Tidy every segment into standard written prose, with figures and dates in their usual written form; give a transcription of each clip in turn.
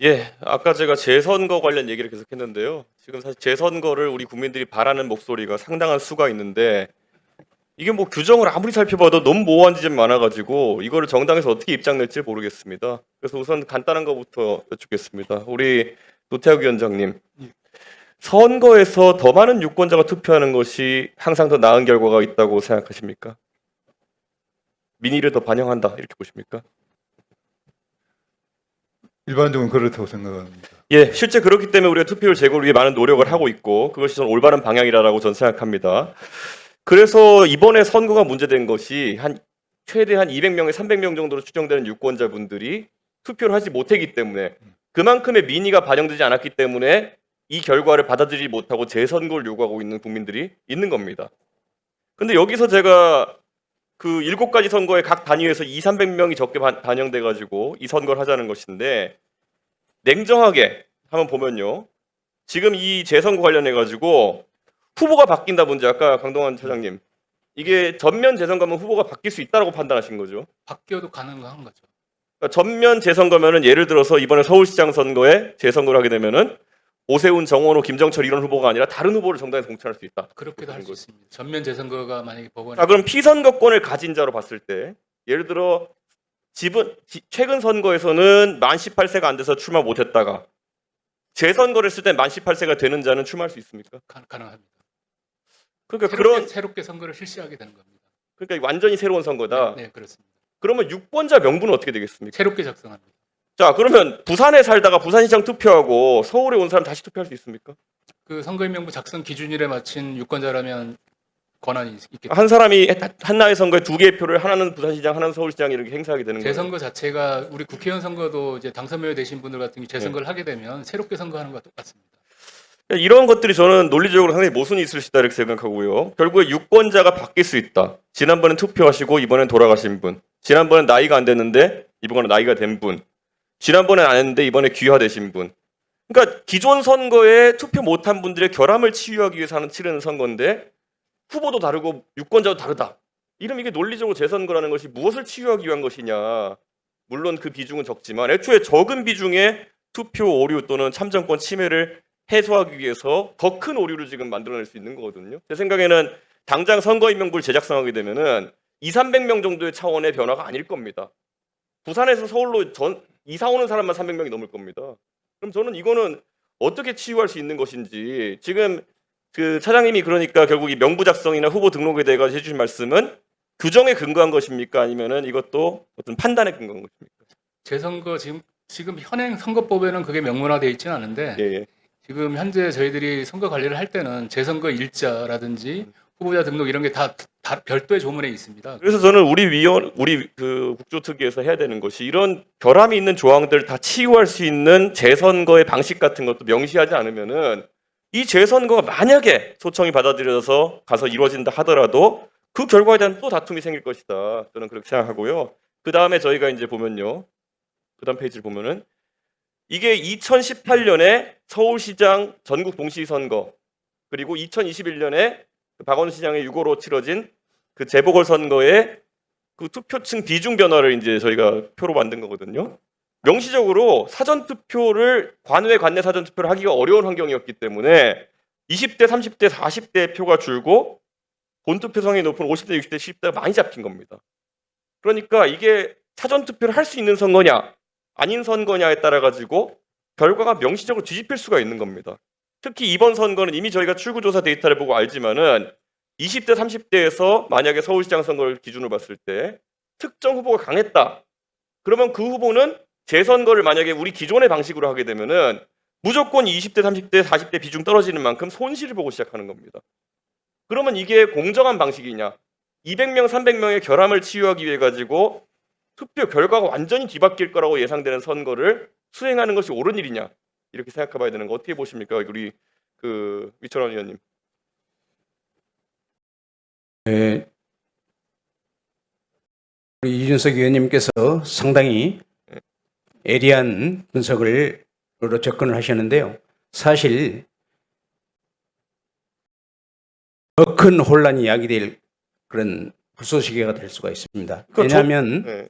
예, 아까 제가 재선거 관련 얘기를 계속 했는데요. 지금 사실 재선거를 우리 국민들이 바라는 목소리가 상당한 수가 있는데 이게 뭐 규정을 아무리 살펴봐도 너무 모호한 지점이 많아가지고 이거를 정당에서 어떻게 입장 낼지 모르겠습니다. 그래서 우선 간단한 것부터 여쭙겠습니다. 우리 노태욱 위원장님, 선거에서 더 많은 유권자가 투표하는 것이 항상 더 나은 결과가 있다고 생각하십니까? 민의를 더 반영한다 이렇게 보십니까? 일반적으로 그렇다고 생각합니다. 예, 실제 그렇기 때문에 우리가 투표율 제고를 위해 많은 노력을 하고 있고 그것이 저는 올바른 방향이라고 저는 생각합니다. 그래서 이번에 선거가 문제된 것이 최대 한 200명에 300명 정도로 추정되는 유권자분들이 투표를 하지 못했기 때문에 그만큼의 민의가 반영되지 않았기 때문에 이 결과를 받아들이지 못하고 재선거를 요구하고 있는 국민들이 있는 겁니다. 근데 여기서 제가 그 7가지 선거에 각 단위에서 200~300명이 적게 반영돼 가지고 이 선거를 하자는 것인데 냉정하게 한번 보면요. 지금 이 재선거 관련해 가지고 후보가 바뀐다 문제 아까 강동원 차장님 이게 전면 재선거면 후보가 바뀔 수 있다라고 판단하신 거죠. 바뀌어도 가능한 거죠. 그러니까 전면 재선거면은 예를 들어서 이번에 서울시장 선거에 재선거를 하게 되면은 오세훈, 정원호, 김정철 이런 후보가 아니라 다른 후보를 정당에 공천할 수 있다. 그렇게도 할 수 있습니다. 전면 재선거가 만약에 법원에 자, 그럼 피선거권을 가진 자로 봤을 때 예를 들어 최근 선거에서는 만 18세가 안 돼서 출마 못했다가 재선거를 했을 때 만 18세가 되는 자는 출마할 수 있습니까? 가능합니다. 그러니까 새롭게 선거를 실시하게 되는 겁니다. 그러니까 완전히 새로운 선거다. 네, 그렇습니다. 그러면 유권자 명부는 어떻게 되겠습니까? 새롭게 작성합니다. 자, 그러면 부산에 살다가 부산시장 투표하고 서울에 온 사람 다시 투표할 수 있습니까? 그 선거인명부 작성 기준일에 맞춘 유권자라면 권한이 있겠죠. 한 사람이 한나의 선거에 2개의 표를 하나는 부산시장, 하나는 서울시장 이렇게 행사하게 되는 거예요. 재선거 자체가 우리 국회의원 선거도 이제 당선명예 되신 분들 같은 경우 재선거를 하게 되면 새롭게 선거하는 것과 똑같습니다. 이런 것들이 저는 논리적으로 상당히 모순이 있을 수 있다 이렇게 생각하고요. 결국에 유권자가 바뀔 수 있다. 지난번엔 투표하시고 이번엔 돌아가신 분. 지난번엔 나이가 안 됐는데 이번엔 나이가 된 분. 지난번엔 안 했는데 이번에 귀화되신 분. 그러니까 기존 선거에 투표 못한 분들의 결함을 치유하기 위해서 치르는 선거인데 후보도 다르고 유권자도 다르다. 이러면 이게 논리적으로 재선거라는 것이 무엇을 치유하기 위한 것이냐. 물론 그 비중은 적지만 애초에 적은 비중의 투표 오류 또는 참정권 침해를 해소하기 위해서 더 큰 오류를 지금 만들어낼 수 있는 거거든요. 제 생각에는 당장 선거인명부를 제작성하게 되면은 200~300명 정도의 차원의 변화가 아닐 겁니다. 부산에서 서울로 이사 오는 사람만 300명이 넘을 겁니다. 그럼 저는 이거는 어떻게 치유할 수 있는 것인지 지금 그 차장님이 그러니까 결국 이 명부 작성이나 후보 등록에 대해 가지고 해주신 말씀은 규정에 근거한 것입니까? 아니면은 이것도 어떤 판단에 근거한 것입니까? 재선거 지금 현행 선거법에는 그게 명문화되어 있지는 않은데 예. 지금 현재 저희들이 선거 관리를 할 때는 재선거 일자라든지 후보자 등록 이런 게 다 별도의 조문에 있습니다. 그래서 저는 우리 그 국조특위에서 해야 되는 것이 이런 결함이 있는 조항들 다 치유할 수 있는 재선거의 방식 같은 것도 명시하지 않으면은 이 재선거가 만약에 소청이 받아들여서 가서 이루어진다 하더라도 그 결과에 대한 또 다툼이 생길 것이다. 저는 그렇게 생각하고요. 그 다음에 저희가 이제 보면요. 그 다음 페이지를 보면은 이게 2018년에 서울시장 전국 동시선거 그리고 2021년에 박원순 시장의 유고로 치러진 그 재보궐선거의 그 투표층 비중 변화를 이제 저희가 표로 만든 거거든요. 명시적으로 사전투표를 관외 관내 사전투표를 하기가 어려운 환경이었기 때문에 20대, 30대, 40대의 표가 줄고 본투표성이 높은 50대, 60대, 70대가 많이 잡힌 겁니다. 그러니까 이게 사전투표를 할 수 있는 선거냐 아닌 선거냐에 따라 가지고 결과가 명시적으로 뒤집힐 수가 있는 겁니다. 특히 이번 선거는 이미 저희가 출구조사 데이터를 보고 알지만은 20대, 30대에서 만약에 서울시장 선거를 기준으로 봤을 때 특정 후보가 강했다. 그러면 그 후보는 재선거를 만약에 우리 기존의 방식으로 하게 되면은 무조건 20대, 30대, 40대 비중 떨어지는 만큼 손실을 보고 시작하는 겁니다. 그러면 이게 공정한 방식이냐? 200명, 300명의 결함을 치유하기 위해 가지고 투표 결과가 완전히 뒤바뀔 거라고 예상되는 선거를 수행하는 것이 옳은 일이냐? 이렇게 생각해봐야 되는 거 어떻게 보십니까, 우리 그 위철원 의원님? 네, 우리 이준석 의원님께서 상당히 예리한 분석으로 접근을 하셨는데요. 사실 더 큰 혼란이 야기될 그런 불쏘시개가 될 수가 있습니다. 왜냐하면 네.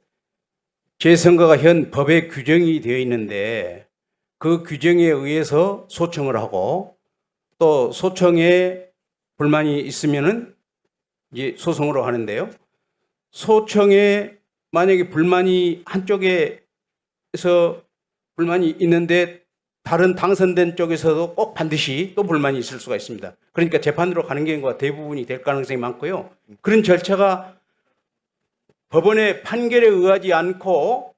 재선거가 현 법에 규정이 되어 있는데 그 규정에 의해서 소청을 하고 또 소청에 불만이 있으면은 이제 소송으로 하는데요. 소청에 만약에 불만이 한쪽에서 불만이 있는데 다른 당선된 쪽에서도 꼭 반드시 또 불만이 있을 수가 있습니다. 그러니까 재판으로 가는 경우가 대부분이 될 가능성이 많고요. 그런 절차가 법원의 판결에 의하지 않고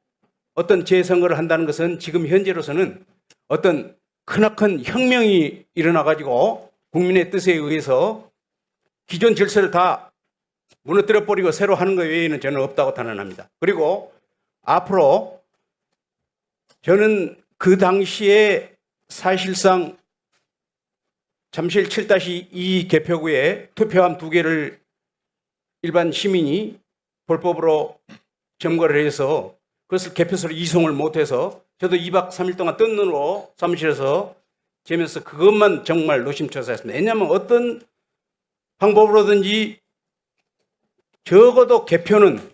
어떤 재선거를 한다는 것은 지금 현재로서는 어떤 크나큰 혁명이 일어나가지고 국민의 뜻에 의해서 기존 질서를 다 무너뜨려 버리고 새로 하는 것 외에는 저는 없다고 단언합니다. 그리고 앞으로 저는 그 당시에 사실상 잠실 7-2 개표구에 투표함 2개를 일반 시민이 불법으로 점거를 해서 그것을 개표소로 이송을 못해서 저도 2박 3일 동안 뜬 눈으로 사무실에서 재면서 그것만 정말 노심초사했습니다. 왜냐하면 어떤 방법으로든지 적어도 개표는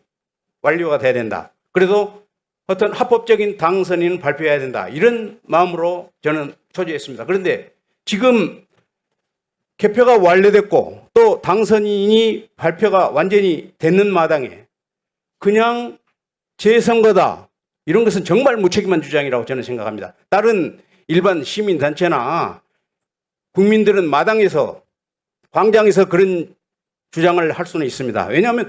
완료가 돼야 된다. 그래도 어떤 합법적인 당선인은 발표해야 된다. 이런 마음으로 저는 초지했습니다. 그런데 지금 개표가 완료됐고 또 당선인이 발표가 완전히 됐는 마당에 그냥 재선거다. 이런 것은 정말 무책임한 주장이라고 저는 생각합니다. 다른 일반 시민단체나 국민들은 마당에서 광장에서 그런 주장을 할 수는 있습니다. 왜냐하면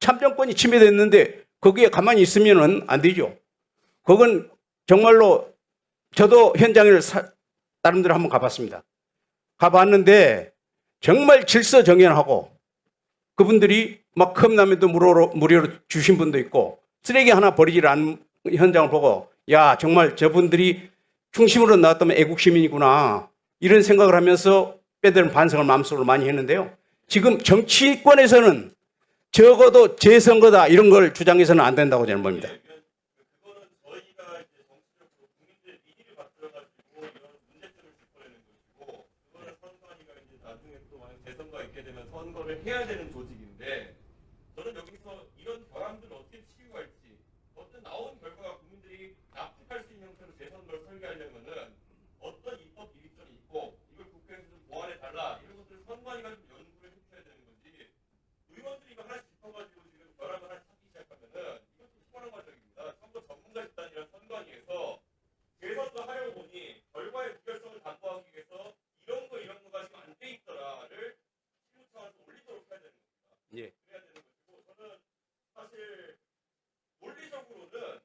참정권이 침해됐는데 거기에 가만히 있으면 안 되죠. 그건 정말로 저도 현장을 나름대로 한번 가봤습니다. 가봤는데 정말 질서정연하고 그분들이 막 컵라면도 무료로 주신 분도 있고 쓰레기 하나 버리질 않은 현장을 보고 야 정말 저분들이 중심으로 나왔다면 애국시민이구나 이런 생각을 하면서 빼드는 반성을 마음속으로 많이 했는데요. 지금 정치권에서는 적어도 재선거다 이런 걸 주장해서는 안 된다고 저는 봅니다. 그거는 저희가 이제 정치적으로 국민들의 민의를 받들어가지고 이런 문제점을 짚어내는 것이고, 그거는 선관위가 이제 나중에 또 만약 재선거가 있게 되면 선거를 해야 되는 조직인데, 저는 여기서 이런 결함들을 어떻게 치유할지, 어떤 나온 결과가 국민들이 납득할 수 있는 형태로 재선거를 설계하려면은 어떤 입법 비리점이 있고 이걸 국회에서 좀 보완해 달라 이런 것들을 선관위가 좀 연구를 해줘야 되는 거지. 의원들이 이거 하나씩 짚어가지고 지금 결함을 하나씩 찾기 시작하면은 이것도 수월한 과정입니다. 선거 전문가 집단이란 선관위에서 재선거 하려고 보니 결과의 무결성을 담보하기 위해서 이런 거가 지금 안 돼 있더라를 실무 차원에서 올리도록 해야 되는 겁니다. 예. 그래야 되는 것이고, 저는 사실 논리적으로는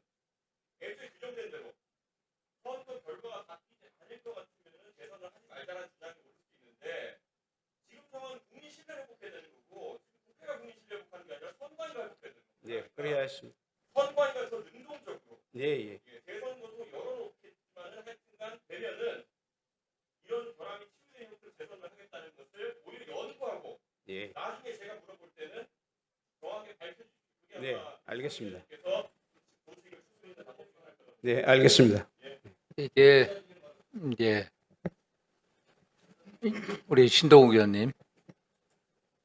애초에 규정된 대로 선거 결과가 바뀌지 않을 것 같으면 재선을 하지 말자는 주장이 오를 수 있는데, 지금 상황은 국민 신뢰를 회복해야 되는 거고, 지금 국회가 국민 신뢰 회복하는 게 아니라 선관위가 회복해야 되는 겁니다. 예, 그래야 했습니다. 선관위가 더 능동적으로 예. 재선거도 열어놓겠지만은 하여튼간 되면은 이런 결함이 치유된 형태로 재선을 하겠다는 것을 오히려 연구하고 예. 나중에 제가 물어볼 때는 정확하게 밝혀주시고 네, 알겠습니다. 그래서 조직을 추스리는 방법 중 하나일 것 같습니다. 네, 알겠습니다. 이제 우리 신동욱 의원님